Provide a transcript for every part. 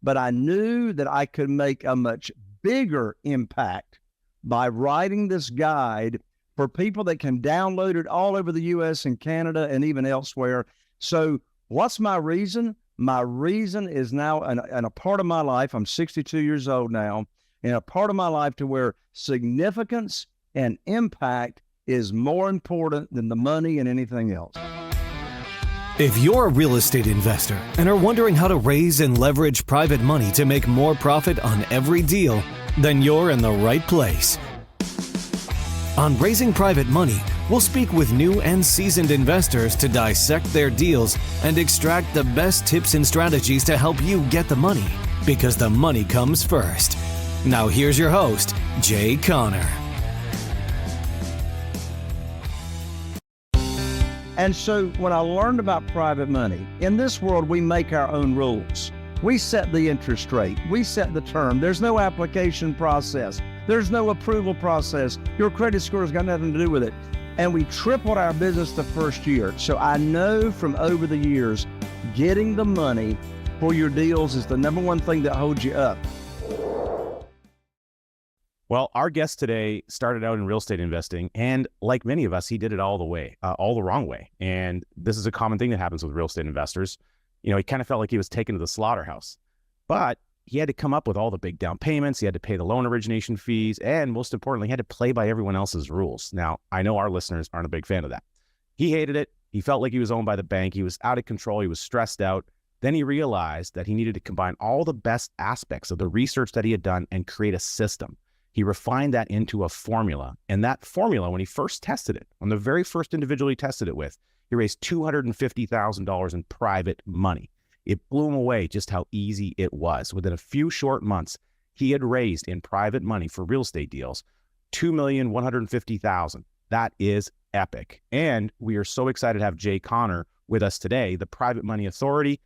but I knew that I could make a much bigger impact by writing this guide for people that can download it all over the U.S. and Canada and even elsewhere. So what's my reason? My reason is now and a part of my life, I'm 62 years old now, and a part of my life to where significance and impact is more important than the money and anything else. If you're a real estate investor and are wondering how to raise and leverage private money to make more profit on every deal, then you're in the right place. On Raising Private Money, we'll speak with new and seasoned investors to dissect their deals and extract the best tips and strategies to help you get the money, because the money comes first. Now here's your host, Jay Conner. And so when I learned about private money, in this world, we make our own rules. We set the interest rate. We set the term. There's no application process. There's no approval process. Your credit score has got nothing to do with it. And we tripled our business the first year. So I know from over the years, getting the money for your deals is the number one thing that holds you up. Well, our guest today started out in real estate investing, and like many of us, he did it all the wrong way. And this is a common thing that happens with real estate investors. You know, he kind of felt like he was taken to the slaughterhouse, but he had to come up with all the big down payments. He had to pay the loan origination fees, and most importantly, he had to play by everyone else's rules. Now, I know our listeners aren't a big fan of that. He hated it. He felt like he was owned by the bank. He was out of control. He was stressed out. Then he realized that he needed to combine all the best aspects of the research that he had done and create a system. He refined that into a formula. And that formula, when he first tested it, on the very first individual he tested it with, he raised $250,000 in private money. It blew him away just how easy it was. Within a few short months, he had raised in private money for real estate deals, $2,150,000. That is epic. And we are so excited to have Jay Conner with us today, the Private Money Authority.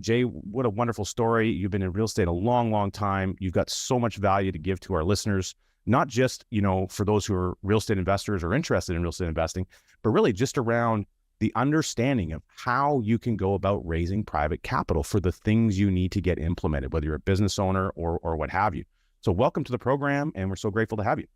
Jay, what a wonderful story. You've been in real estate a long, long time. You've got so much value to give to our listeners, not just, for those who are real estate investors or interested in real estate investing, but really just around the understanding of how you can go about raising private capital for the things you need to get implemented, whether you're a business owner or what have you. So welcome to the program, and we're so grateful to have you.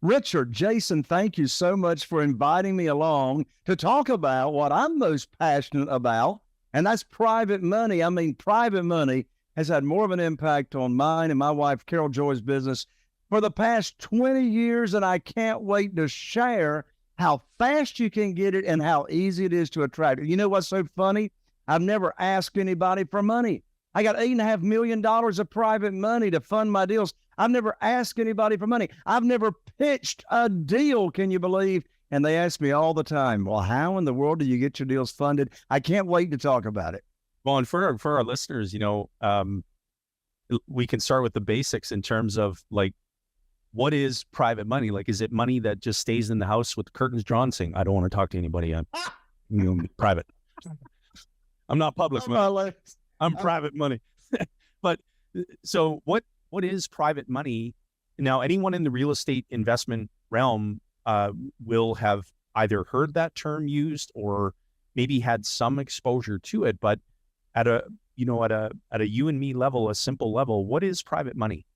Richard, Jayson, thank you so much for inviting me along to talk about what I'm most passionate about, and that's private money. I mean, private money has had more of an impact on mine and my wife, Carol Joy's business for the past 20 years, and I can't wait to share how fast you can get it and how easy it is to attract it. You know what's so funny? I've never asked anybody for money. I got $8.5 million of private money to fund my deals. I've never asked anybody for money. I've never pitched a deal, can you believe? And they ask me all the time, well, how in the world do you get your deals funded? I can't wait to talk about it. Well, and for our listeners, we can start with the basics in terms of what is private money? Like, is it money that just stays in the house with the curtains drawn saying, I don't want to talk to anybody. I'm private. I'm not public money. I'm private money. But so what is private money? Now, anyone in the real estate investment realm will have either heard that term used or maybe had some exposure to it, but at a you and me level, a simple level, what is private money?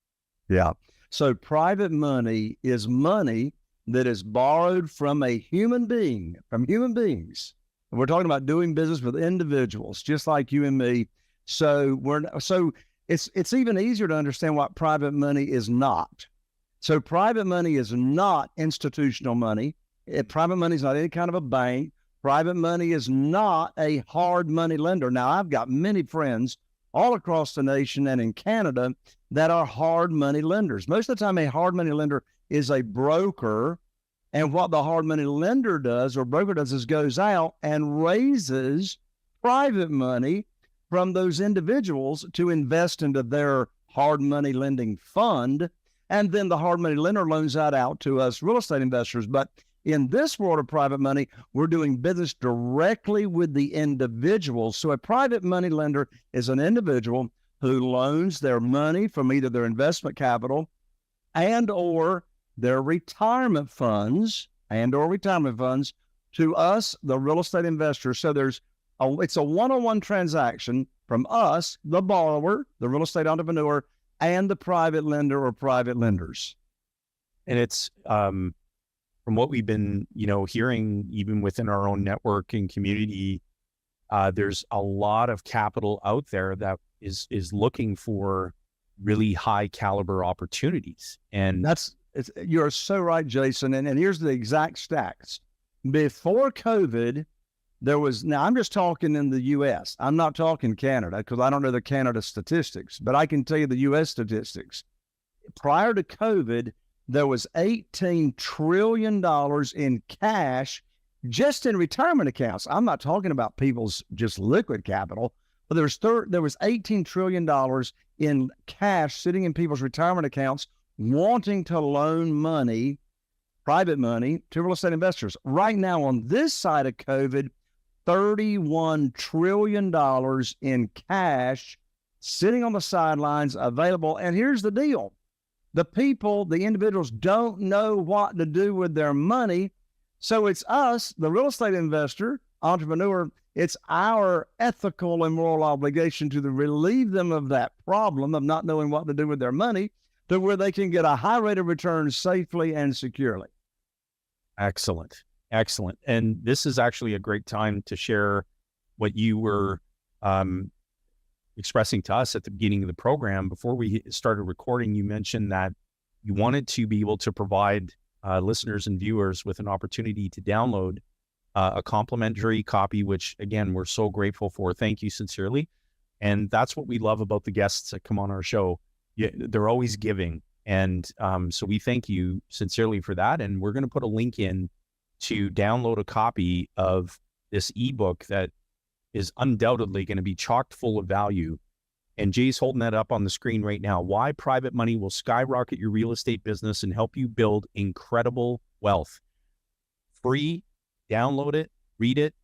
Yeah. So private money is money that is borrowed from a human being, from human beings. And we're talking about doing business with individuals, just like you and me. So it's even easier to understand what private money is not. So private money is not institutional money. Private money is not any kind of a bank. Private money is not a hard money lender. Now, I've got many friends all across the nation and in Canada that are hard money lenders. Most of the time, a hard money lender is a broker. And what the hard money lender does or broker does is goes out and raises private money from those individuals to invest into their hard money lending fund. And then the hard money lender loans that out to us real estate investors. But in this world of private money, we're doing business directly with the individuals. So a private money lender is an individual who loans their money from either their investment capital and or their retirement funds to us, the real estate investors. So there's It's a one-on-one transaction from us, the borrower, the real estate entrepreneur, and the private lender or private lenders. And it's from what we've been, hearing even within our own network and community, there's a lot of capital out there that is looking for really high caliber opportunities. And you're so right, Jayson. And here's the exact stats. Before COVID, now I'm just talking in the U.S. I'm not talking Canada because I don't know the Canada statistics, but I can tell you the U.S. statistics. Prior to COVID, there was $18 trillion in cash just in retirement accounts. I'm not talking about people's just liquid capital, but there was $18 trillion in cash sitting in people's retirement accounts wanting to loan money, private money, to real estate investors. Right now on this side of COVID, $31 trillion in cash sitting on the sidelines available. And here's the deal. The individuals don't know what to do with their money. So it's us, the real estate investor, entrepreneur, it's our ethical and moral obligation to relieve them of that problem of not knowing what to do with their money to where they can get a high rate of return safely and securely. Excellent. And this is actually a great time to share what you were expressing to us at the beginning of the program. Before we started recording, you mentioned that you wanted to be able to provide listeners and viewers with an opportunity to download a complimentary copy, which again, we're so grateful for. Thank you sincerely. And that's what we love about the guests that come on our show. They're always giving. And so we thank you sincerely for that. And we're going to put a link in to download a copy of this ebook that is undoubtedly going to be chock full of value. And Jay's holding that up on the screen right now. Why Private Money Will Skyrocket Your Real Estate Business and Help You Build Incredible Wealth. Free, download it, read it.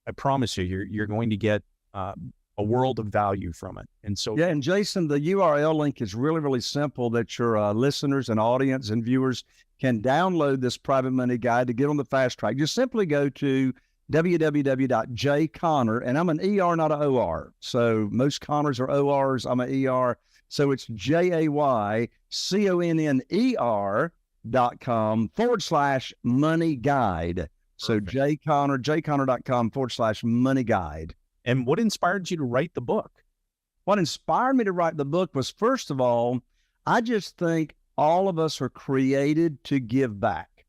I promise you, you're going to get a world of value from it. And so, yeah, and Jayson, the URL link is really, really simple that your listeners and audience and viewers can download this Private Money Guide to get on the fast track. Just simply go to www.jconnor, and I'm an ER, not an OR. So most Connors are ORs. I'm an ER. So it's JAYCONNER.com/money guide. So jconnor.com/money guide. And what inspired you to write the book? What inspired me to write the book was, first of all, I just think all of us are created to give back.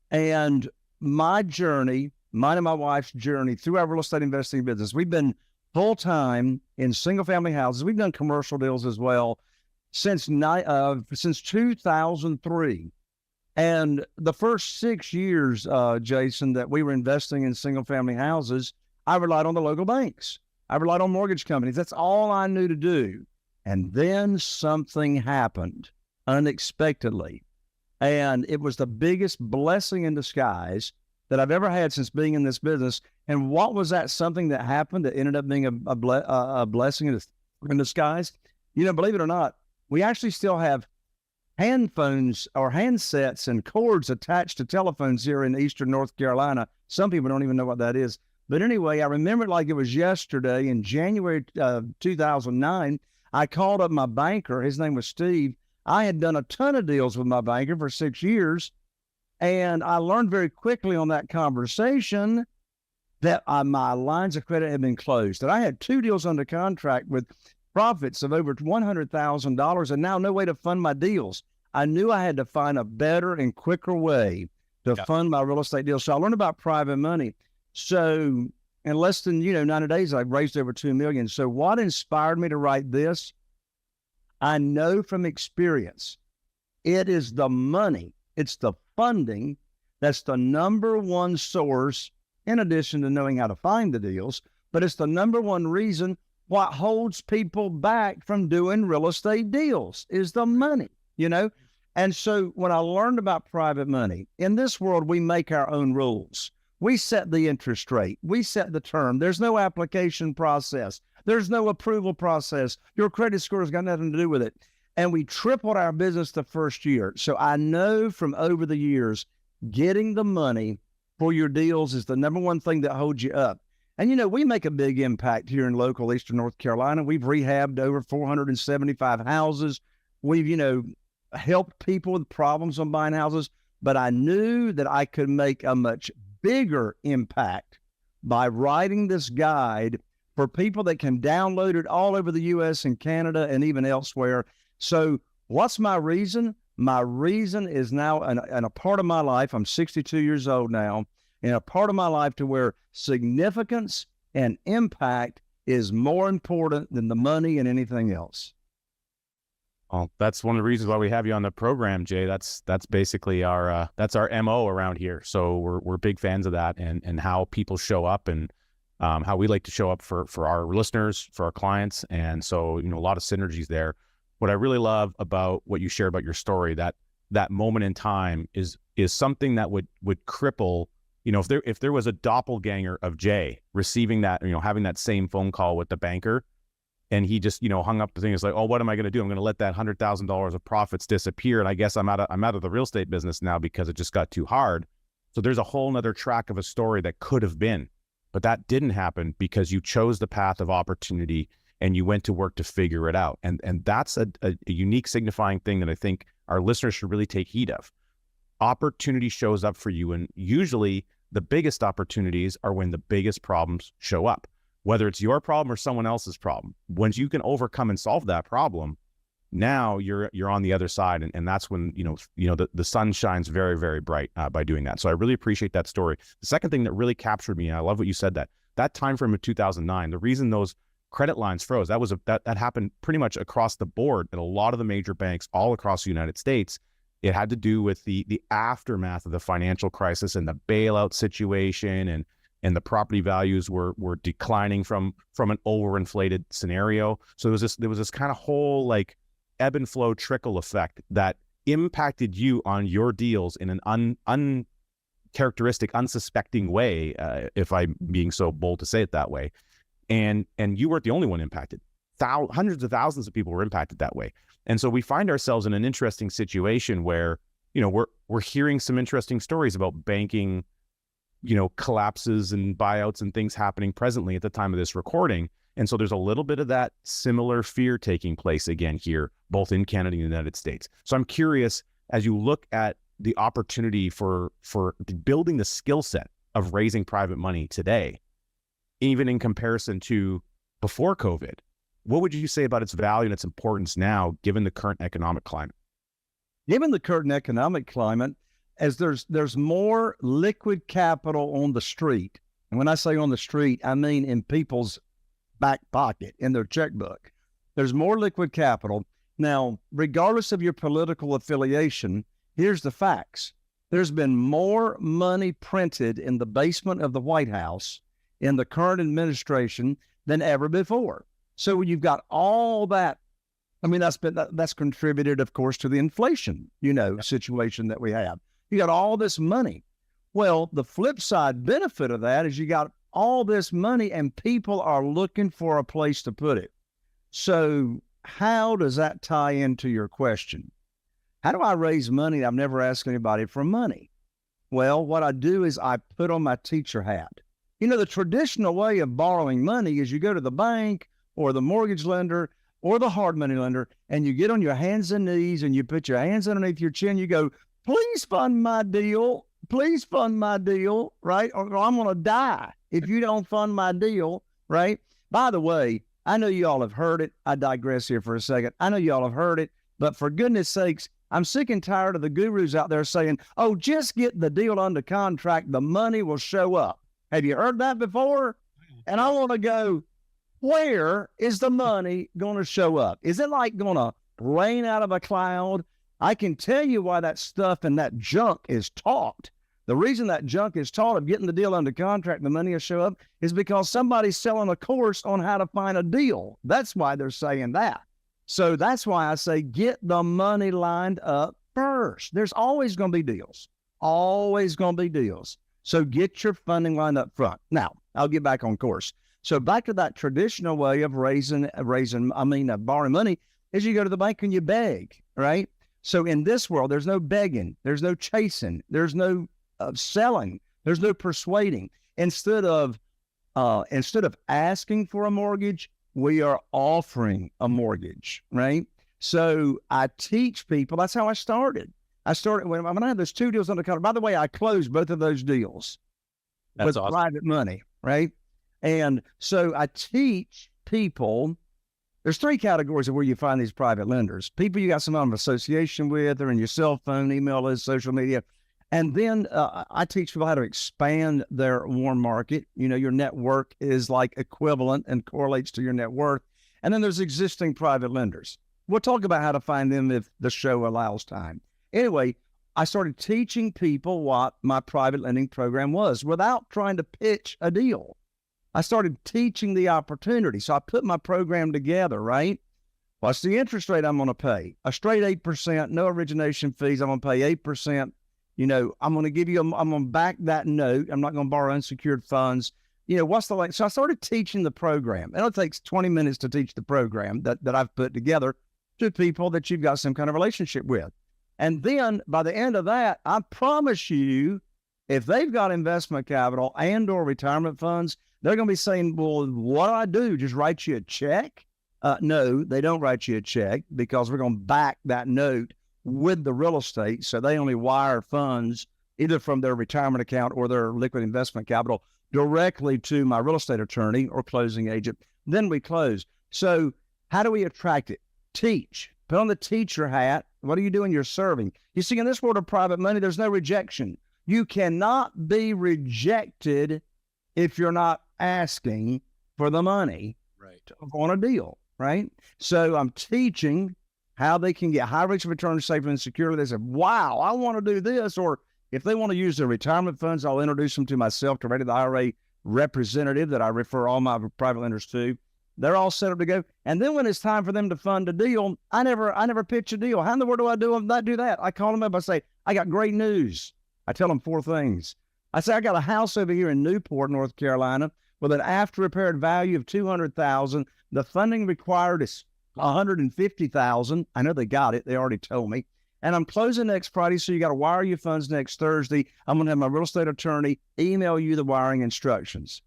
And my journey, mine and my wife's journey through our real estate investing business, we've been full-time in single-family houses. We've done commercial deals as well since 2003. And the first 6 years, Jayson, that we were investing in single-family houses, I relied on the local banks. I relied on mortgage companies. That's all I knew to do. And then something happened unexpectedly. And it was the biggest blessing in disguise that I've ever had since being in this business. And what was that something that happened that ended up being a blessing in disguise? Believe it or not, we actually still have hand phones or handsets and cords attached to telephones here in Eastern North Carolina. Some people don't even know what that is. But anyway, I remember it like it was yesterday. In January 2009, I called up my banker. His name was Steve. I had done a ton of deals with my banker for 6 years. And I learned very quickly on that conversation that my lines of credit had been closed. That I had 2 deals under contract with profits of over $100,000 and now no way to fund my deals. I knew I had to find a better and quicker way to fund my real estate deals. So I learned about private money. So in less than, 90 days, I've raised over $2 million. So what inspired me to write this? I know from experience, it is the money, it's the funding that's the number one source, in addition to knowing how to find the deals, but it's the number one reason what holds people back from doing real estate deals is the money, And so when I learned about private money, in this world, we make our own rules. We set the interest rate. We set the term. There's no application process. There's no approval process. Your credit score has got nothing to do with it. And we tripled our business the first year. So I know from over the years, getting the money for your deals is the number one thing that holds you up. And, you know, we make a big impact here in local Eastern North Carolina. We've rehabbed over 475 houses. We've, you know, helped people with problems on buying houses. But I knew that I could make a much bigger impact by writing this guide for people that can download it all over the U.S. and Canada and even elsewhere. So what's my reason? My reason is now and a part of my life. I'm 62 years old now, and a part of my life to where significance and impact is more important than the money and anything else. Well, that's one of the reasons why we have you on the program, Jay. That's basically our MO around here. So we're big fans of that and how people show up and how we like to show up for our listeners, for our clients. And so, you know, a lot of synergies there. What I really love about what you shared about your story, that moment in time is something that would cripple, you know, if there was a doppelganger of Jay receiving that, you know, having that same phone call with the banker, and he just, you know, hung up the thing. It's like, oh, what am I going to do? I'm going to let that $100,000 of profits disappear. And I guess I'm out of the real estate business now because it just got too hard. So there's a whole nother track of a story that could have been, but that didn't happen because you chose the path of opportunity and you went to work to figure it out. And that's a unique signifying thing that I think our listeners should really take heed of. Opportunity shows up for you. And usually the biggest opportunities are when the biggest problems show up, whether it's your problem or someone else's problem. Once you can overcome and solve that problem, now you're on the other side. And that's when, you know, the sun shines very, very bright by doing that. So I really appreciate that story. The second thing that really captured me, and I love what you said, that time frame of 2009, the reason those credit lines froze, that happened pretty much across the board at a lot of the major banks all across the United States. It had to do with the aftermath of the financial crisis and the bailout situation, and the property values were declining from an overinflated scenario. So there was this kind of whole like ebb and flow trickle effect that impacted you on your deals in an uncharacteristic, unsuspecting way, if I'm being so bold to say it that way. And you weren't the only one impacted. Hundreds of thousands of people were impacted that way. And so we find ourselves in an interesting situation where, you know, we're hearing some interesting stories about banking, you know, collapses and buyouts and things happening presently at the time of this recording. And so there's a little bit of that similar fear taking place again here, both in Canada and the United States. So I'm curious, as you look at the opportunity for building the skill set of raising private money today, even in comparison to before COVID, what would you say about its value and its importance now, given the current economic climate? Given the current economic climate, as there's more liquid capital on the street. And when I say on the street, I mean in people's back pocket, in their checkbook. There's more liquid capital. Now, regardless of your political affiliation, here's the facts. There's been more money printed in the basement of the White House in the current administration than ever before. So when you've got all that, I mean, that's contributed, of course, to the inflation, situation that we have. You got all this money. Well, the flip side benefit of that is you got all this money and people are looking for a place to put it. So how does that tie into your question? How do I raise money? I've never asked anybody for money. Well, what I do is I put on my teacher hat. The traditional way of borrowing money is you go to the bank or the mortgage lender or the hard money lender, and you get on your hands and knees and you put your hands underneath your chin. You go, please fund my deal. Please fund my deal, right? Or I'm going to die if you don't fund my deal, right? By the way, I know you all have heard it. I digress here for a second. I know you all have heard it, but for goodness sakes, I'm sick and tired of the gurus out there saying, oh, just get the deal under contract. The money will show up. Have you heard that before? And I want to go, where is the money going to show up? Is it like going to rain out of a cloud? I can tell you why that stuff and that junk is taught. The reason that junk is taught of getting the deal under contract and the money will show up is because somebody's selling a course on how to find a deal. That's why they're saying that. So that's why I say get the money lined up first. There's always going to be deals. Always going to be deals. So get your funding lined up front. Now, I'll get back on course. So back to that traditional way of borrowing money is you go to the bank and you beg, right? So in this world, there's no begging, there's no chasing, there's no selling, there's no persuading. Instead of instead of asking for a mortgage, we are offering a mortgage, right? So I teach people. That's how I started. I started when I had those 2 deals under contract. By the way, I closed both of those deals with awesome. private money, right? And so I teach people. There's 3 categories of where you find these private lenders. People you got some kind of association with, or in your cell phone, email list, social media. And then I teach people how to expand their warm market. You know, your network is like equivalent and correlates to your net worth. And then there's existing private lenders. We'll talk about how to find them if the show allows time. Anyway, I started teaching people what my private lending program was without trying to pitch a deal. I started teaching the opportunity. So I put my program together, right? What's the interest rate I'm going to pay? A straight 8%, no origination fees. I'm going to pay 8%. You know, I'm going to give you, I'm going to back that note. I'm not going to borrow unsecured funds. You know, what's the like? So I started teaching the program. And it takes 20 minutes to teach the program that I've put together to people that you've got some kind of relationship with. And then by the end of that, I promise you, if they've got investment capital and or retirement funds, they're going to be saying, well, what do? Just write you a check? No, they don't write you a check because we're going to back that note with the real estate. So they only wire funds either from their retirement account or their liquid investment capital directly to my real estate attorney or closing agent. Then we close. So how do we attract it? Teach. Put on the teacher hat. What are you doing? You're serving. You see, in this world of private money, there's no rejection. You cannot be rejected if you're not asking for the money on a deal, right? So I'm teaching how they can get high rates of return safely and securely. They say, wow, I want to do this. Or if they want to use their retirement funds, I'll introduce them to myself, to the IRA representative that I refer all my private lenders to. They're all set up to go. And then when it's time for them to fund a deal, I never pitch a deal. How in the world do I do that? I call them up. I say, I got great news. I tell them 4 things. I say, I got a house over here in Newport, North Carolina, with an after repaired value of $200,000. The funding required is $150,000. I know they got it. They already told me. And I'm closing next Friday, so you got to wire your funds next Thursday. I'm going to have my real estate attorney email you the wiring instructions.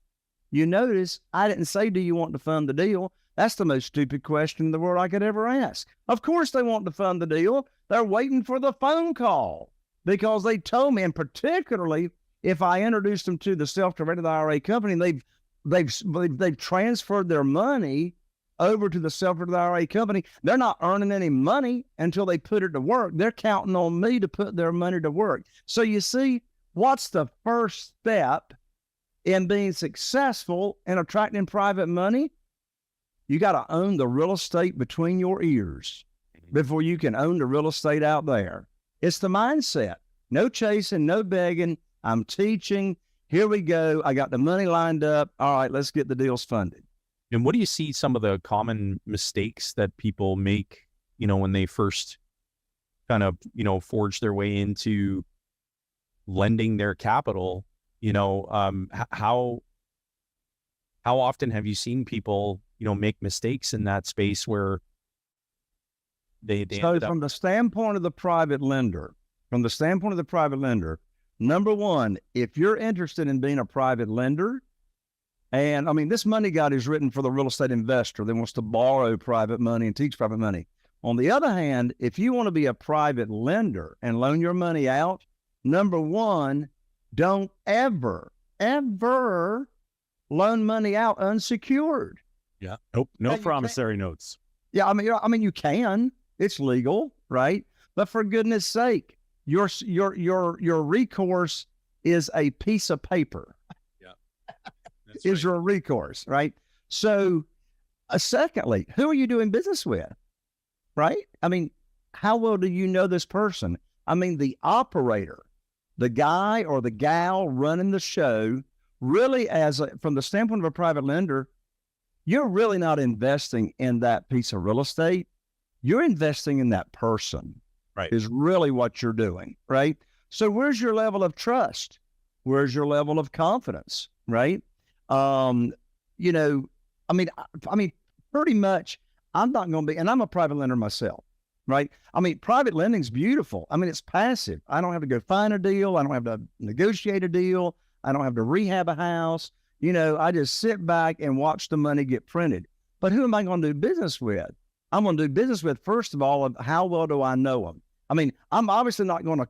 You notice I didn't say, do you want to fund the deal? That's the most stupid question in the world I could ever ask. Of course they want to fund the deal. They're waiting for the phone call because they told me, and particularly if I introduced them to the self-directed IRA company, they've transferred their money over to the self-directed IRA company. They're not earning any money until they put it to work. They're counting on me to put their money to work. So you see, what's the first step in being successful in attracting private money? You got to own the real estate between your ears before you can own the real estate out there. It's the mindset. No chasing, no begging. I'm teaching. Here we go. I got the money lined up. All right, let's get the deals funded. And what do you see some of the common mistakes that people make, you know, when they first kind of, you know, forge their way into lending their capital? You know, how often have you seen people, you know, make mistakes in that space where they so from the standpoint of the private lender, number one, if you're interested in being a private lender, and I mean, this money guide is written for the real estate investor that wants to borrow private money and teach private money. On the other hand, if you want to be a private lender and loan your money out, number one, don't ever loan money out unsecured. Yeah. Nope. No promissory notes. Yeah. I mean, you can. It's legal, right? But for goodness sake, your recourse is a piece of paper. Yeah. That's is right. Your recourse, right? So, secondly, who are you doing business with, right? I mean, how well do you know this person? I mean, the operator, the guy or the gal running the show, really, from the standpoint of a private lender, you're really not investing in that piece of real estate. You're investing in that person, right? Is really what you're doing, right? So where's your level of trust? Where's your level of confidence, right? You know, I mean, pretty much, I'm not going to be, and I'm a private lender myself, right? I mean, private lending's beautiful. I mean, it's passive. I don't have to go find a deal. I don't have to negotiate a deal. I don't have to rehab a house. I just sit back and watch the money get printed. But who am I going to do business with? I'm going to do business with, first of all, how well do I know them? I mean, I'm obviously not going to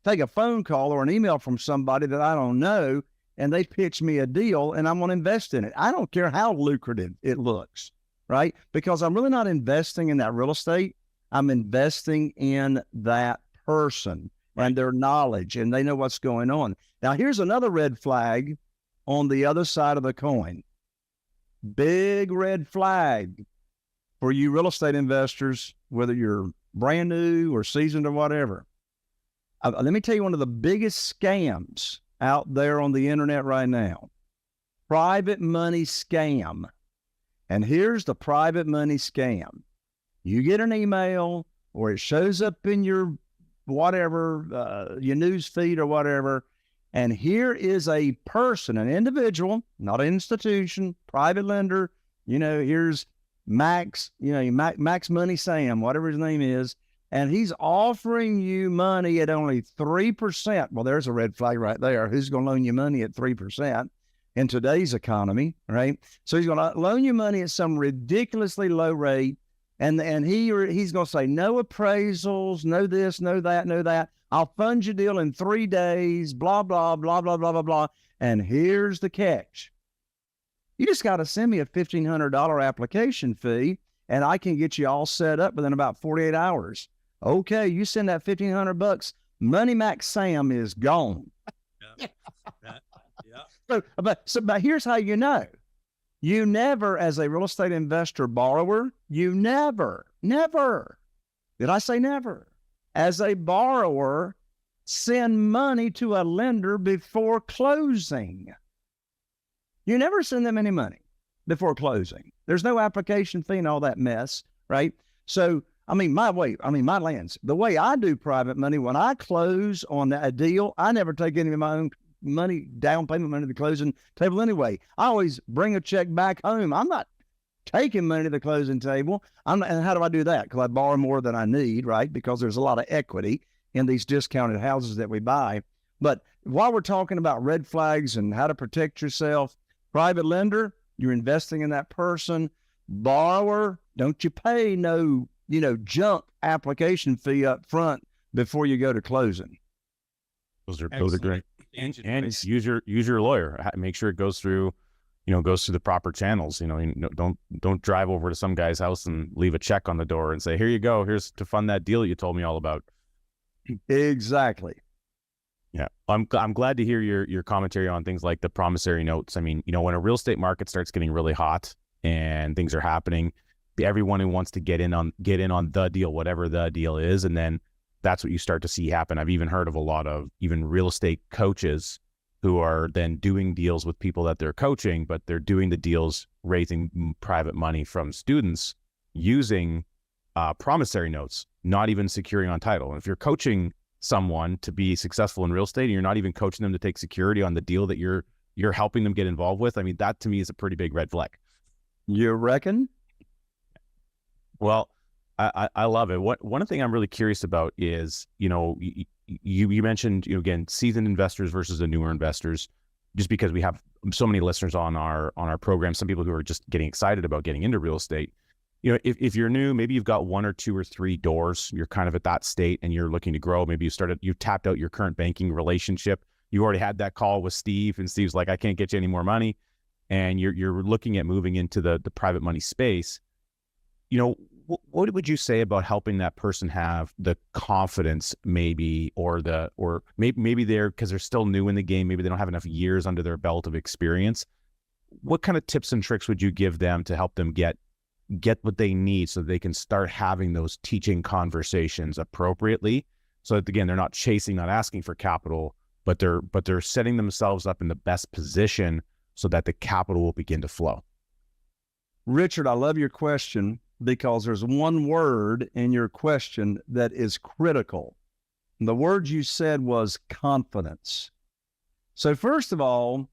take a phone call or an email from somebody that I don't know and they pitch me a deal and I'm going to invest in it. I don't care how lucrative it looks, right? Because I'm really not investing in that real estate. I'm investing in that person and their knowledge, and they know what's going on. Now, here's another red flag on the other side of the coin. Big red flag for you real estate investors, whether you're brand new or seasoned or whatever. Let me tell you one of the biggest scams out there on the internet right now. Private money scam. And here's the private money scam. You get an email or it shows up in your whatever, your news feed or whatever. And here is a person, an individual, not an institution, private lender. Here's Max, Max Money Sam, whatever his name is. And he's offering you money at only 3%. Well, there's a red flag right there. Who's going to loan you money at 3% in today's economy, right? So he's going to loan you money at some ridiculously low rate. And he's going to say, no appraisals, no this, no that, no that. I'll fund your deal in 3 days, blah, blah, blah, blah, blah, blah, blah. And here's the catch. You just got to send me a $1,500 application fee, and I can get you all set up within about 48 hours. Okay, you send that $1,500, Money Max Sam is gone. Yeah. But here's how you know. You never, as a real estate investor borrower, you never, did I say never? As a borrower, send money to a lender before closing. You never send them any money before closing. There's no application fee and all that mess, right? So, my lands, the way I do private money, when I close on a deal, I never take any of my own money, down payment money to the closing table anyway. I always bring a check back home. I'm not taking money to the closing table. And how do I do that? Because I borrow more than I need, right? Because there's a lot of equity in these discounted houses that we buy. But while we're talking about red flags and how to protect yourself, private lender, you're investing in that person. Borrower, don't you pay no, junk application fee up front before you go to closing. Those are great. And use your lawyer. Make sure it goes through the proper channels. Don't drive over to some guy's house and leave a check on the door and say, here you go, here's to fund that deal you told me all about. Exactly. Yeah, I'm glad to hear your commentary on things like the promissory notes. When a real estate market starts getting really hot and things are happening, everyone who wants to get in on the deal, whatever the deal is, and then that's what you start to see happen. I've even heard of a lot of even real estate coaches who are then doing deals with people that they're coaching, but they're doing the deals raising private money from students using promissory notes, not even securing on title. And if you're coaching someone to be successful in real estate and you're not even coaching them to take security on the deal that you're helping them get involved with, that to me is a pretty big red flag. You reckon? Well, I love it. One thing I'm really curious about is, you mentioned, again, seasoned investors versus the newer investors, just because we have so many listeners on our program, some people who are just getting excited about getting into real estate. If you're new, maybe you've got 1 or 2 or 3 doors, you're kind of at that state and you're looking to grow. Maybe you tapped out your current banking relationship. You already had that call with Steve and Steve's like, I can't get you any more money. And you're looking at moving into the private money space. What would you say about helping that person have the confidence maybe, or maybe they're, because they're still new in the game, maybe they don't have enough years under their belt of experience. What kind of tips and tricks would you give them to help them get what they need so they can start having those teaching conversations appropriately? So that, again, they're not chasing, not asking for capital, but they're setting themselves up in the best position so that the capital will begin to flow. Richard, I love your question, because there's one word in your question that is critical. The word you said was confidence. So first of all,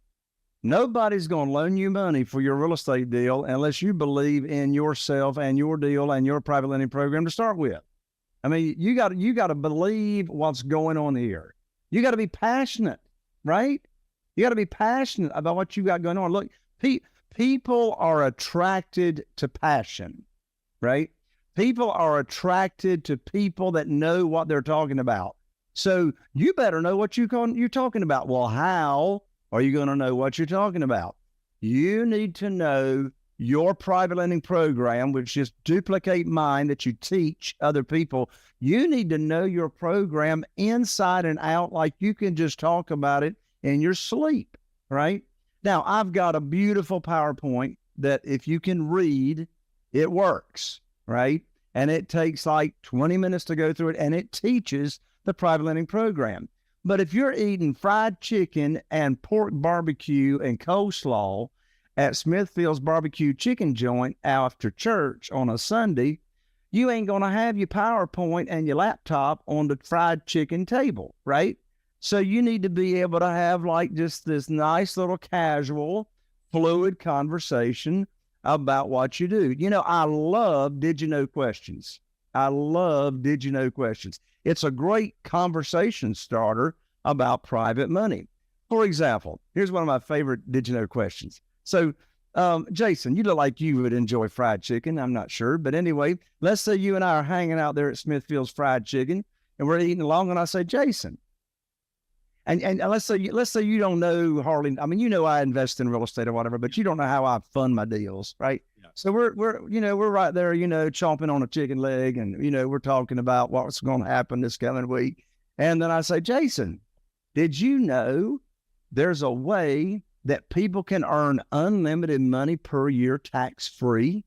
nobody's going to loan you money for your real estate deal unless you believe in yourself and your deal and your private lending program to start with. You got to believe what's going on here. You got to be passionate, right? You got to be passionate about what you got going on. Look, people are attracted to passion, right? People are attracted to people that know what they're talking about. So you better know what you're talking about. Well, how are you going to know what you're talking about? You need to know your private lending program, which is duplicate mine that you teach other people. You need to know your program inside and out, like you can just talk about it in your sleep, right? Now, I've got a beautiful PowerPoint that if you can read, it works, right? And it takes like 20 minutes to go through it, and it teaches the private lending program. But if you're eating fried chicken and pork barbecue and coleslaw at Smithfield's barbecue chicken joint after church on a Sunday, you ain't going to have your PowerPoint and your laptop on the fried chicken table, right? So you need to be able to have like just this nice little casual, fluid conversation about what you do. You know, I love did you know questions. I love did you know questions. It's a great conversation starter about private money. For example, here's one of my favorite did you know questions. So, Jayson, you look like you would enjoy fried chicken. I'm not sure. But anyway, let's say you and I are hanging out there at Smithfield's Fried Chicken and we're eating along and I say, Jayson, and let's say you don't know hardly, I mean, you know, I invest in real estate or whatever, but you don't know how I fund my deals, right? Yeah. So we're right there, chomping on a chicken leg and, we're talking about what's going to happen this coming week. And then I say, Jayson, did you know there's a way that people can earn unlimited money per year tax-free?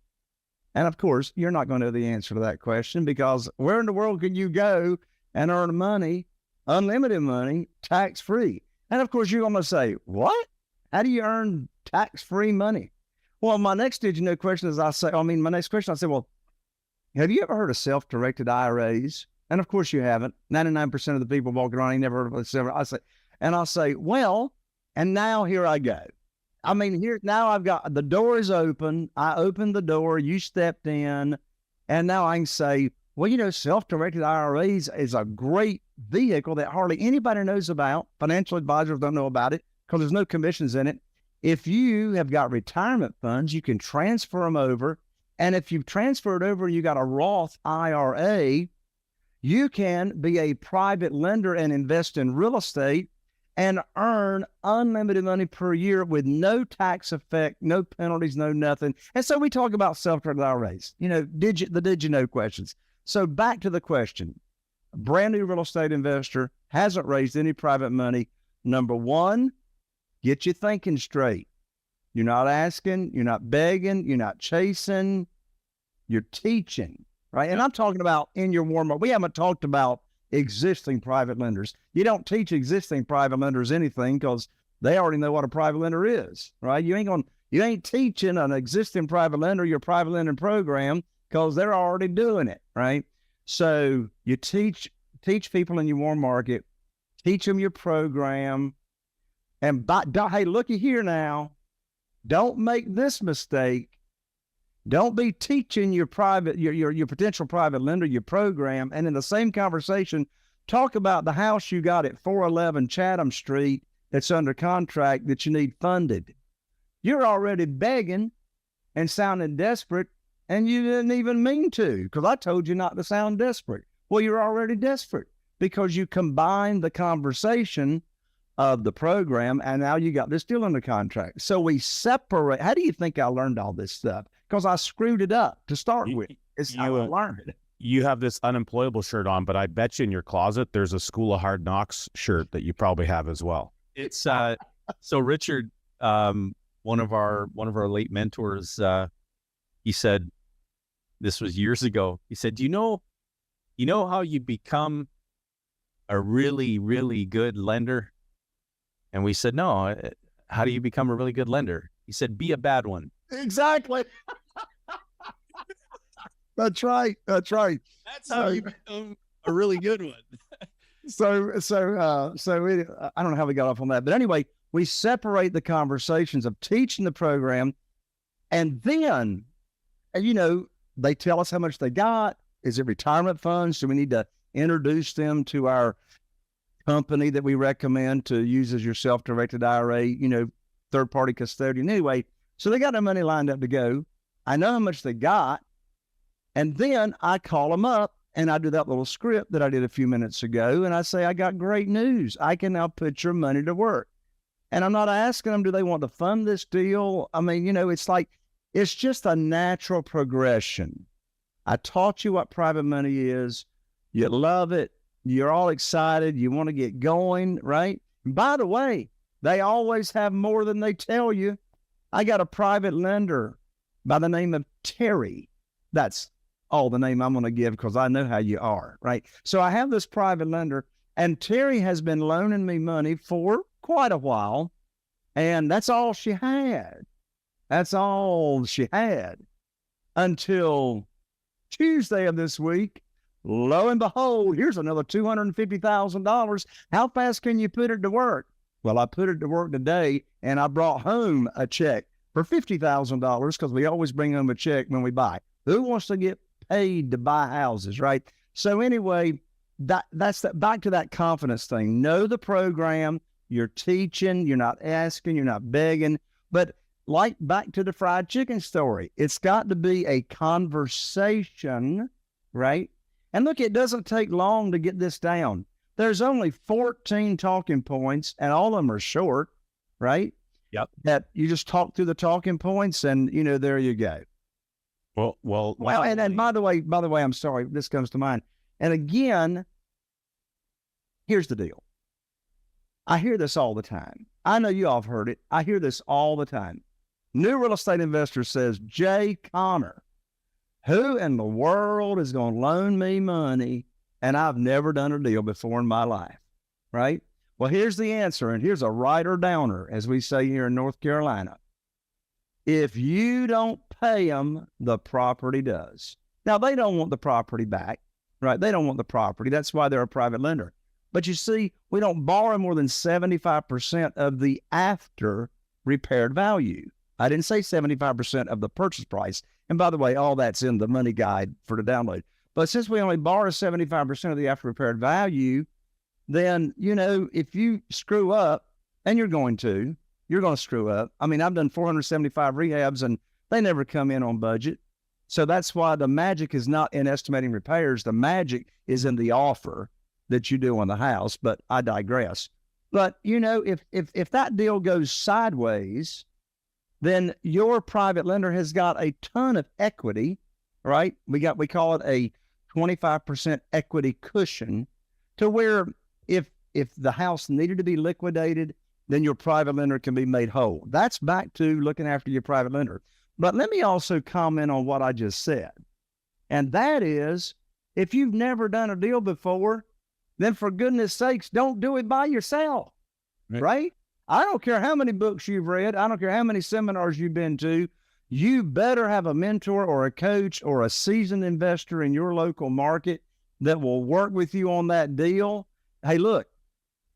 And of course, you're not going to know the answer to that question because where in the world can you go and earn money, unlimited money, tax-free? And of course, you're going to say, what? How do you earn tax-free money? Well, my next question is, my next question, I say, well, have you ever heard of self-directed IRAs? And of course you haven't. 99% of the people walking around ain't never heard of it. I'll say, well, and now here I go. I mean, now I've got, the door is open. I opened the door, you stepped in, and now I can say, well, self-directed IRAs is a great vehicle that hardly anybody knows about. Financial advisors don't know about it because there's no commissions in it. If you have got retirement funds, you can transfer them over. And if you've transferred over, you got a Roth IRA, you can be a private lender and invest in real estate and earn unlimited money per year with no tax effect, no penalties, no nothing. And so we talk about self-directed IRAs, did you know questions. So back to the question, a brand new real estate investor hasn't raised any private money. Number one, get you thinking straight. You're not asking, you're not begging, you're not chasing, you're teaching, right? And I'm talking about in your warm-up. We haven't talked about existing private lenders. You don't teach existing private lenders anything because they already know what a private lender is, right? You ain't teaching an existing private lender your private lending program because they're already doing it, right? So you teach people in your warm market, teach them your program, and hey, looky here now, don't make this mistake. Don't be teaching your potential private lender your program, and in the same conversation, talk about the house you got at 411 Chatham Street that's under contract that you need funded. You're already begging and sounding desperate, and you didn't even mean to, because I told you not to sound desperate. Well, you're already desperate because you combined the conversation of the program, and now you got this deal under contract. So we separate. How do you think I learned all this stuff? Because I screwed it up to start with. It's how I learned. You have this unemployable shirt on, but I bet you in your closet there's a School of Hard Knocks shirt that you probably have as well. It's so Richard, one of our late mentors, he said, this was years ago. He said, you know how you become a really, really good lender? And we said, no, how do you become a really good lender? He said, be a bad one. Exactly. That's right. That's how you become a really good one. So I don't know how we got off on that, but anyway, we separate the conversations of teaching the program, and then, they tell us how much they got. Is it retirement funds? Do we need to introduce them to our company that we recommend to use as your self-directed IRA, third-party custodian. Anyway, so they got their money lined up to go. I know how much they got. And then I call them up and I do that little script that I did a few minutes ago. And I say, I got great news. I can now put your money to work. And I'm not asking them, do they want to fund this deal? I mean, it's just a natural progression. I taught you what private money is. You love it. You're all excited. You want to get going, right? And by the way, they always have more than they tell you. I got a private lender by the name of Terry. That's all the name I'm going to give because I know how you are, right? So I have this private lender, and Terry has been loaning me money for quite a while, and that's all she had. That's all she had until Tuesday of this week. Lo and behold, here's another $250,000. How fast can you put it to work? Well, I put it to work today, and I brought home a check for $50,000 because we always bring home a check when we buy. Who wants to get paid to buy houses, right? So anyway, that's back to that confidence thing. Know the program. You're teaching. You're not asking. You're not begging. But like back to the fried chicken story, it's got to be a conversation, right? And look, it doesn't take long to get this down. There's only 14 talking points, and all of them are short, right? Yep. That you just talk through the talking points, and there you go. Well, and by the way, I'm sorry, this comes to mind. And again, here's the deal. I hear this all the time. I know you all have heard it. I hear this all the time. New real estate investor says, Jay Connor, who in the world is going to loan me money and I've never done a deal before in my life, right? Well, here's the answer, and here's a writer downer, as we say here in North Carolina. If you don't pay them, the property does. Now, they don't want the property back, right? They don't want the property. That's why they're a private lender. But you see, we don't borrow more than 75% of the after repaired value. I didn't say 75% of the purchase price. And by the way, all that's in the money guide for the download. But since we only borrow 75% of the after repaired value, then, if you screw up, and you're going to screw up. I mean, I've done 475 rehabs and they never come in on budget. So that's why the magic is not in estimating repairs. The magic is in the offer that you do on the house, but I digress. But, if that deal goes sideways, then your private lender has got a ton of equity, right? We call it a 25% equity cushion to where if the house needed to be liquidated, then your private lender can be made whole. That's back to looking after your private lender. But let me also comment on what I just said. And that is, if you've never done a deal before, then for goodness sakes, don't do it by yourself, right? I don't care how many books you've read. I don't care how many seminars you've been to. You better have a mentor or a coach or a seasoned investor in your local market that will work with you on that deal. Hey, look,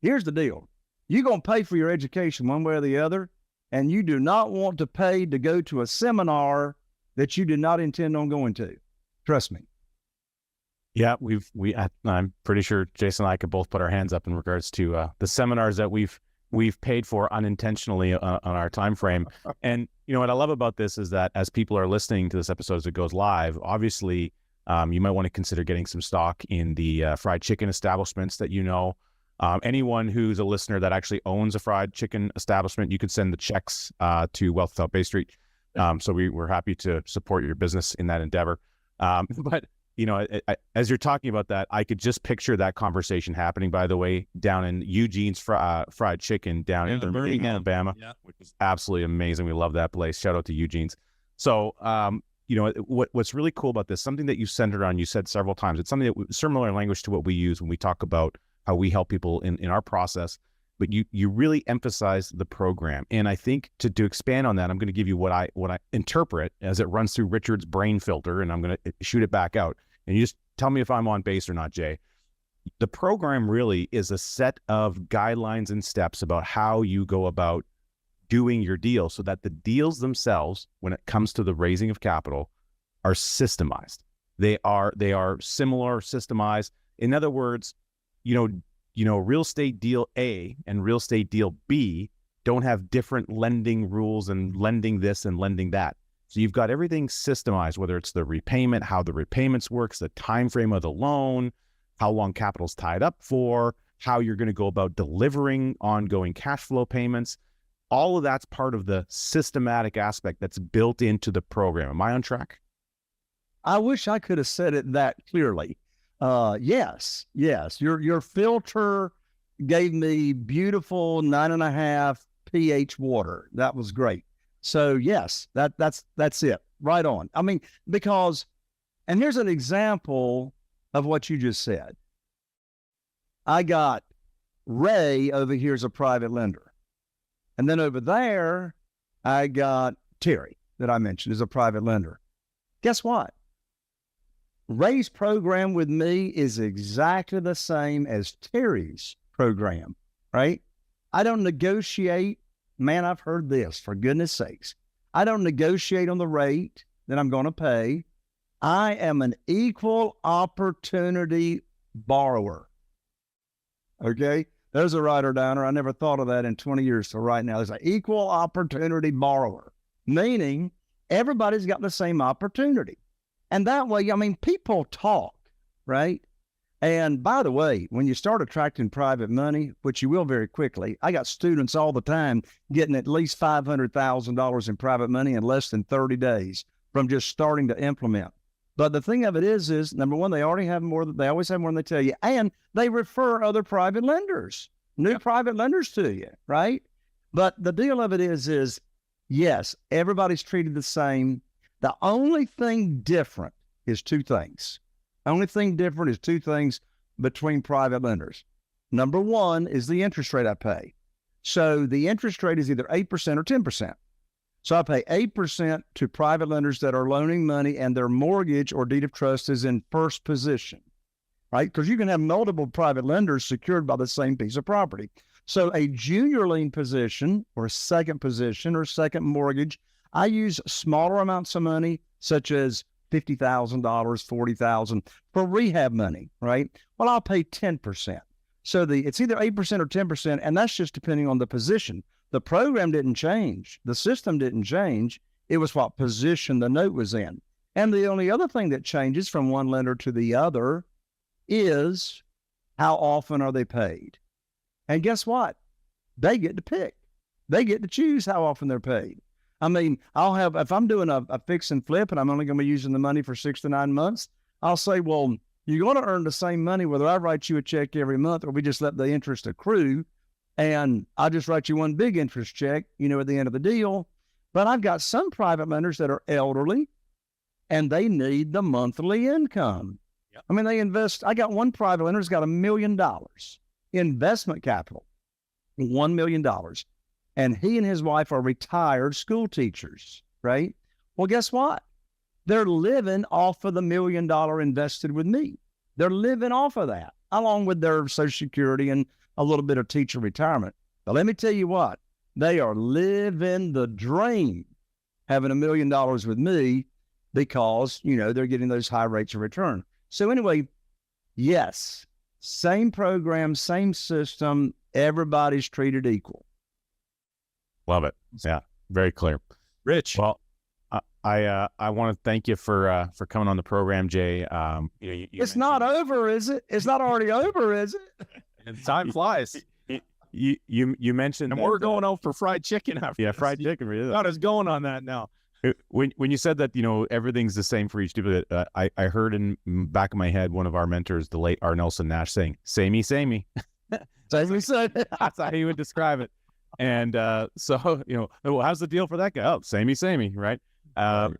here's the deal. You're going to pay for your education one way or the other, and you do not want to pay to go to a seminar that you did not intend on going to. Trust me. Yeah, I'm pretty sure Jayson and I could both put our hands up in regards to the seminars that we've paid for unintentionally on our time frame. And what I love about this is that as people are listening to this episode as it goes live, obviously you might want to consider getting some stock in the fried chicken establishments that anyone who's a listener that actually owns a fried chicken establishment, you could send the checks to Wealth Without Bay Street. So we're happy to support your business in that endeavor. But as you're talking about that, I could just picture that conversation happening, by the way, down in Eugene's fried chicken down in Birmingham, Alabama, which is absolutely amazing. We love that place. Shout out to Eugene's. So, what's really cool about this, something that you centered on, you said several times, it's something that similar language to what we use when we talk about how we help people in our process, but you really emphasize the program. And I think to expand on that, I'm going to give you what I interpret as it runs through Richard's brain filter, and I'm going to shoot it back out. And you just tell me if I'm on base or not, Jay. The program really is a set of guidelines and steps about how you go about doing your deal so that the deals themselves, when it comes to the raising of capital, are systemized. They are similar, systemized. In other words, you real estate deal A and real estate deal B don't have different lending rules and lending this and lending that. So you've got everything systemized, whether it's the repayment, how the repayments works, the time frame of the loan, how long capital's tied up for, how you're going to go about delivering ongoing cash flow payments. All of that's part of the systematic aspect that's built into the program. Am I on track? I wish I could have said it that clearly. Yes. Your filter gave me beautiful 9.5 pH water. That was great. So yes, that's it. Right on. I mean, because, and here's an example of what you just said. I got Ray over here as a private lender. And then over there, I got Terry that I mentioned as a private lender. Guess what? Ray's program with me is exactly the same as Terry's program, right? I don't negotiate. Man, I've heard this, for goodness sakes. I don't negotiate on the rate that I'm going to pay. I am an equal opportunity borrower. Okay? There's a writer downer. I never thought of that in 20 years till right now. There's an equal opportunity borrower, meaning everybody's got the same opportunity. And that way, I mean, people talk, right? And by the way, when you start attracting private money, which you will very quickly, I got students all the time getting at least $500,000 in private money in less than 30 days from just starting to implement. But the thing of it is number one, they already have more, they always have more than they tell you, and they refer other private lenders, new private lenders to you, right? But the deal of it is yes, everybody's treated the same. The only thing different is two things. Only thing different is two things between private lenders. Number one is the interest rate I pay. So the interest rate is either 8% or 10%. So I pay 8% to private lenders that are loaning money and their mortgage or deed of trust is in first position, right? Because you can have multiple private lenders secured by the same piece of property. So a junior lien position or second position or second mortgage, I use smaller amounts of money, such as $50,000, $40,000 for rehab money, right? Well, I'll pay 10%. So it's either 8% or 10%, and that's just depending on the position. The program didn't change. The system didn't change. It was what position the note was in. And the only other thing that changes from one lender to the other is how often are they paid. And guess what? They get to pick. They get to choose how often they're paid. I mean, if I'm doing a fix and flip and I'm only going to be using the money for 6 to 9 months, I'll say, well, you're going to earn the same money whether I write you a check every month or we just let the interest accrue. And I'll just write you one big interest check, at the end of the deal. But I've got some private lenders that are elderly and they need the monthly income. Yep. I mean, I got one private lender who's got $1 million investment capital, $1 million. And he and his wife are retired school teachers, right? Well, guess what? They're living off of the $1 million invested with me. They're living off of that, along with their Social Security and a little bit of teacher retirement. But let me tell you what, they are living the dream having $1 million with me because, they're getting those high rates of return. So anyway, yes, same program, same system, everybody's treated equal. Love it. Yeah, very clear. Rich. Well, I want to thank you for coming on the program, Jay. It's not over, is it? It's not already over, is it? And time flies. You mentioned, and we're going out for fried chicken after. Yeah, fried chicken. Really. Got us going on that now. When you said that everything's the same for each people, I heard in back of my head one of our mentors, the late R. Nelson Nash, saying "samey, samey." That's how he would describe it. And so well, how's the deal for that guy? Oh, samey, samey, right? The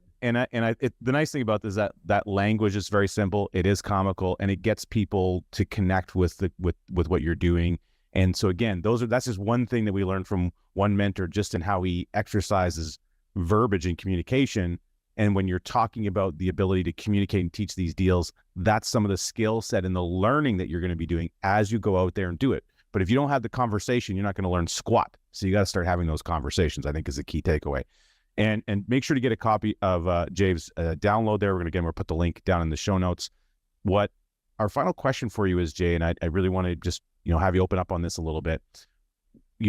nice thing about this is that language is very simple. It is comical, and it gets people to connect with what you're doing. And so again, that's just one thing that we learned from one mentor, just in how he exercises verbiage and communication. And when you're talking about the ability to communicate and teach these deals, that's some of the skill set and the learning that you're going to be doing as you go out there and do it. But if you don't have the conversation, you're not going to learn squat. So you got to start having those conversations, I think, is a key takeaway. And make sure to get a copy of Jay's download there. We'll put the link down in the show notes. What our final question for you is, Jay, and I really want to just have you open up on this a little bit.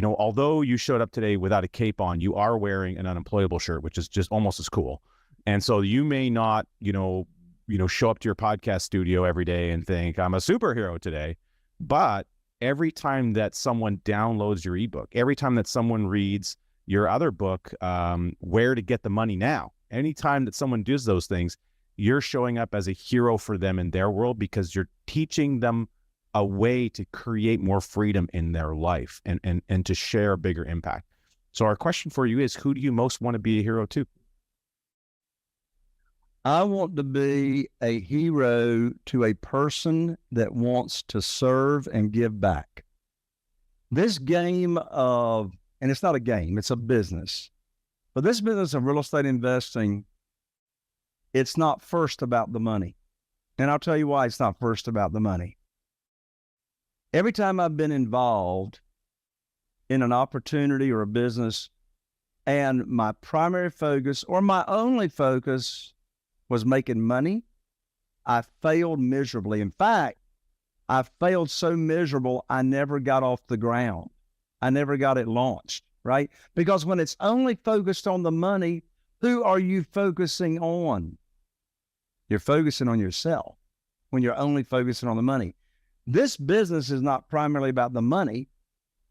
Although you showed up today without a cape on, you are wearing an unemployable shirt, which is just almost as cool. And so you may not, show up to your podcast studio every day and think I'm a superhero today, but every time that someone downloads your ebook, every time that someone reads your other book, Where to Get the Money Now, anytime that someone does those things, you're showing up as a hero for them in their world because you're teaching them a way to create more freedom in their life and to share a bigger impact. So our question for you is, who do you most want to be a hero to? I want to be a hero to a person that wants to serve and give back. This game of, and it's not a game, it's a business, but this business of real estate investing, it's not first about the money. And I'll tell you why it's not first about the money. Every time I've been involved in an opportunity or a business, and my primary focus or my only focus was making money, I failed miserably. In fact, I failed so miserable, I never got off the ground. I never got it launched, right? Because when it's only focused on the money, who are you focusing on? You're focusing on yourself when you're only focusing on the money. This business is not primarily about the money.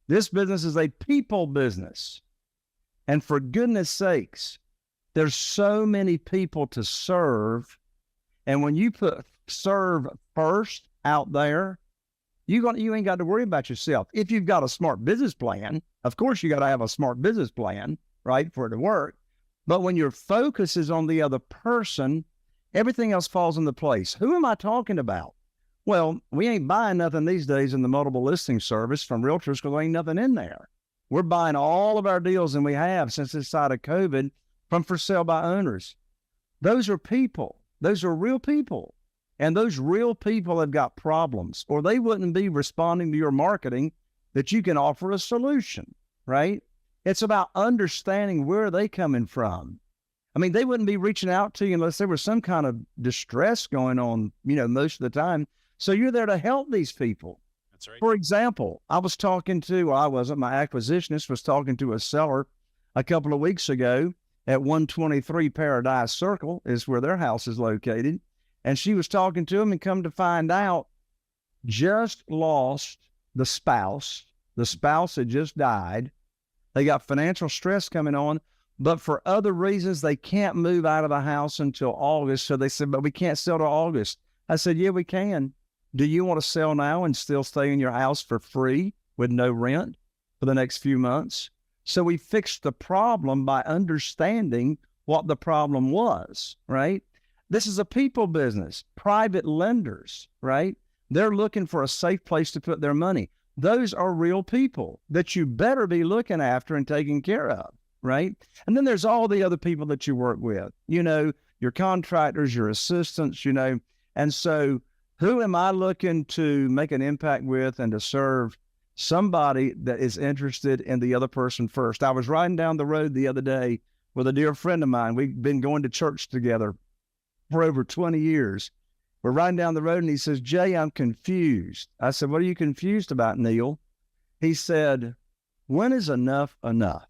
This business is a people business. And for goodness sakes, there's so many people to serve. And when you put serve first out there, you ain't got to worry about yourself. If you've got a smart business plan, of course you got to have a smart business plan, right, for it to work. But when your focus is on the other person, everything else falls into place. Who am I talking about? Well, we ain't buying nothing these days in the multiple listing service from realtors because there ain't nothing in there. We're buying all of our deals, and we have since this side of COVID, from for sale by owners. Those are people. Those are real people. And those real people have got problems, or they wouldn't be responding to your marketing that you can offer a solution, right? It's about understanding where they're coming from. I mean, they wouldn't be reaching out to you unless there was some kind of distress going on, most of the time. So you're there to help these people. That's right. For example, my acquisitionist was talking to a seller a couple of weeks ago at 123 Paradise Circle is where their house is located. And she was talking to him and come to find out, just lost the spouse. The spouse had just died. They got financial stress coming on, but for other reasons, they can't move out of the house until August. So they said, but we can't sell till August. I said, yeah, we can. Do you want to sell now and still stay in your house for free with no rent for the next few months? So we fixed the problem by understanding what the problem was, right? This is a people business, private lenders, right? They're looking for a safe place to put their money. Those are real people that you better be looking after and taking care of, right? And then there's all the other people that you work with, your contractors, your assistants, and so who am I looking to make an impact with and to serve? Somebody that is interested in the other person first. I was riding down the road the other day with a dear friend of mine. We've been going to church together for over 20 years. We're riding down the road and he says, Jay, I'm confused. I said, what are you confused about, Neil? He said, when is enough enough?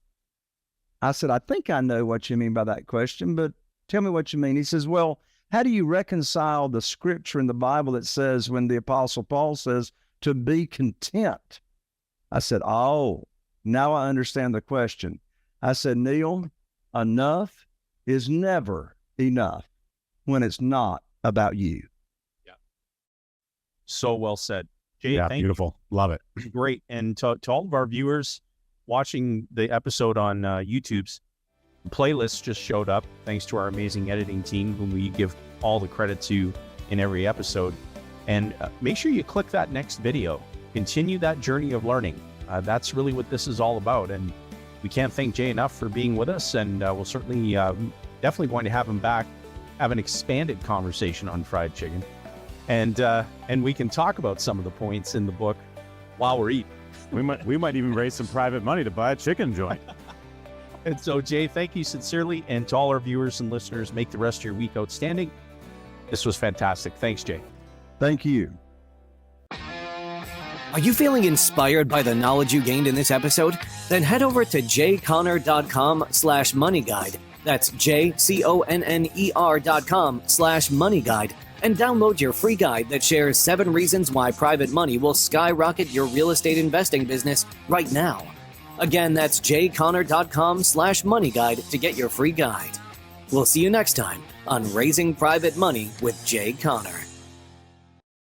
I said, I think I know what you mean by that question, but tell me what you mean. He says, well, how do you reconcile the scripture in the Bible that says when the Apostle Paul says to be content? I said, oh, now I understand the question. I said, Neil, enough is never enough when it's not about you. Yeah. So well said. Jay, yeah, thank beautiful. You. Love it. Great. And to all of our viewers watching the episode on YouTube's playlist just showed up thanks to our amazing editing team, whom we give all the credit to in every episode. And make sure you click that next video. Continue that journey of learning. That's really what this is all about. And we can't thank Jay enough for being with us. And we'll certainly, definitely going to have him back, have an expanded conversation on fried chicken. And we can talk about some of the points in the book while we're eating. We might even raise some private money to buy a chicken joint. And so, Jay, thank you sincerely. And to all our viewers and listeners, make the rest of your week outstanding. This was fantastic. Thanks, Jay. Thank you. Are you feeling inspired by the knowledge you gained in this episode? Then head over to jconner.com/moneyguide. That's jconner.com/moneyguide and download your free guide that shares 7 reasons why private money will skyrocket your real estate investing business right now. Again, that's jconner.com/moneyguide to get your free guide. We'll see you next time on Raising Private Money with Jay Conner.